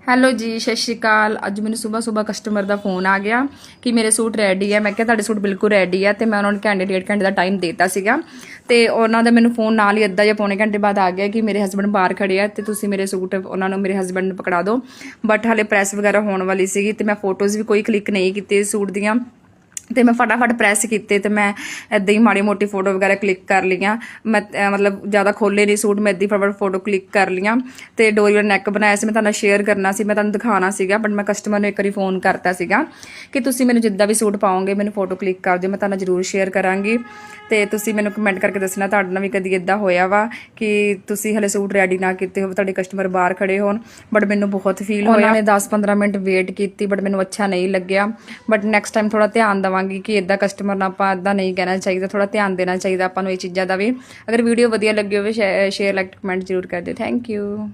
Hello ਜੀ, ਸਤਿ ਸ਼੍ਰੀ ਅਕਾਲ। ਅੱਜ ਮੈਨੂੰ ਸਵੇਰ ਕਸਟਮਰ ਦਾ ਫੋਨ ਆ ਗਿਆ ਕਿ ਮੇਰੇ ਸੂਟ ਰੈਡੀ ਹੈ। ਮੈਂ ਕਿਹਾ ਤੁਹਾਡੇ ਸੂਟ ਬਿਲਕੁਲ ਰੈਡੀ ਹੈ ਤੇ ਮੈਂ ਉਹਨਾਂ ਨੂੰ ਘੰਟੇ ਡੇਢ ਘੰਟੇ ਦਾ ਟਾਈਮ ਦੇਤਾ ਸੀਗਾ ਤੇ ਉਹਨਾਂ ਦਾ ਮੈਨੂੰ ਫੋਨ ਨਾਲ ਹੀ ਅੱਧਾ ਜਾਂ ਪੌਣੇ ਘੰਟੇ ਬਾਅਦ ਆ ਗਿਆ ਕਿ ਮੇਰੇ ਹਸਬੰਡ ਬਾਹਰ ਖੜੇ ਆ ਤੇ ਤੁਸੀਂ ਮੇਰੇ ਸੂਟ ਉਹਨਾਂ ਨੂੰ, ਮੇਰੇ ਹਸਬੰਡ ਨੂੰ ਪਕੜਾ ਦਿਓ। ਬਟ ਹਾਲੇ ਪ੍ਰੈਸ ਵਗੈਰਾ ਹੋਣ ਵਾਲੀ ਸੀਗੀ ਤੇ ਮੈਂ ਫੋਟੋਜ਼ ਵੀ ਕੋਈ ਕਲਿੱਕ ਨਹੀਂ ਕੀਤੇ ਸੂਟ ਦੀਆਂ ਤੇ ਮੈਂ ਫਟਾਫਟ ਪ੍ਰੈਸ ਕੀਤੇ ਤੇ ਮੈਂ ਇੱਦਾਂ ਹੀ ਮਾੜੀ ਮੋਟੀ ਫੋਟੋ ਵਗੈਰਾ ਕਲਿੱਕ ਕਰ ਲਈਆਂ। ਮੈਂ ਮਤਲਬ ਜ਼ਿਆਦਾ ਖੋਲੇ ਨਹੀਂ ਸੂਟ, ਮੈਂ ਇੱਦਾਂ ਹੀ ਫਟਾਫਟ ਫੋਟੋ ਕਲਿੱਕ ਕਰ ਲਈਆਂ ਤੇ ਡੋਰੀ ਵਾਲਾ ਨੈਕ ਬਣਾਇਆ ਸੀ। ਮੈਂ ਤੁਹਾਨੂੰ ਸ਼ੇਅਰ ਕਰਨਾ ਸੀ, ਮੈਂ ਤੁਹਾਨੂੰ ਦਿਖਾਉਣਾ ਸੀਗਾ, ਬਟ ਮੈਂ ਕਸਟਮਰ ਨੂੰ ਇੱਕ ਵਾਰੀ ਫੋਨ ਕਰਤਾ ਸੀਗਾ ਕਿ ਤੁਸੀਂ ਮੈਨੂੰ ਜਿੱਦਾਂ ਵੀ ਸੂਟ ਪਾਓਗੇ ਮੈਨੂੰ ਫੋਟੋ ਕਲਿੱਕ ਕਰ ਦਿਓ, ਮੈਂ ਤੁਹਾਨੂੰ ਜ਼ਰੂਰ ਸ਼ੇਅਰ ਕਰਾਂਗੀ। ਤੇ ਤੁਸੀਂ ਮੈਨੂੰ ਕਮੈਂਟ ਕਰਕੇ ਦੱਸਣਾ ਤੁਹਾਡੇ ਨਾਲ ਵੀ ਕਦੀ ਇੱਦਾਂ ਹੋਇਆ ਵਾ ਕਿ ਤੁਸੀਂ ਹਲੇ ਸੂਟ ਰੈਡੀ ਨਾ ਕੀਤੇ ਹੋ, ਤੁਹਾਡੇ ਕਸਟਮਰ ਬਾਹਰ ਖੜੇ ਹੋਣ। ਬਟ ਮੈਨੂੰ ਬਹੁਤ ਫੀਲ ਹੋਇਆ। ਉਹਨਾਂ ਨੇ 10-15 ਮਿੰਟ ਵੇਟ ਕੀਤੀ ਬਟ ਮੈਨੂੰ ਅੱਛਾ ਨਹੀਂ ਲੱਗਿਆ। ਬਟ ਨੈਕਸਟ ਟਾਈਮ ਥੋੜਾ ਧਿਆਨ ਦੇਵਾਂਗੀ ਕਿ ਇੱਦਾਂ ਕਸਟਮਰ ਨਾਲ ਆਪਾਂ ਇੱਦਾਂ ਨਹੀਂ ਕਹਿਣਾ ਚਾਹੀਦਾ, ਥੋੜਾ ਧਿਆਨ ਦੇਣਾ ਚਾਹੀਦਾ ਆਪਾਂ ਨੂੰ ਇਹ ਚੀਜ਼ਾਂ ਦਾ ਵੀ। ਅਗਰ ਵੀਡੀਓ ਵਧੀਆ ਲੱਗੀ ਹੋਵੇ ਸ਼ੇਅਰ, ਲਾਈਕ, ਕਮੈਂਟ ਜ਼ਰੂਰ ਕਰ ਦਿਓ। Thank you.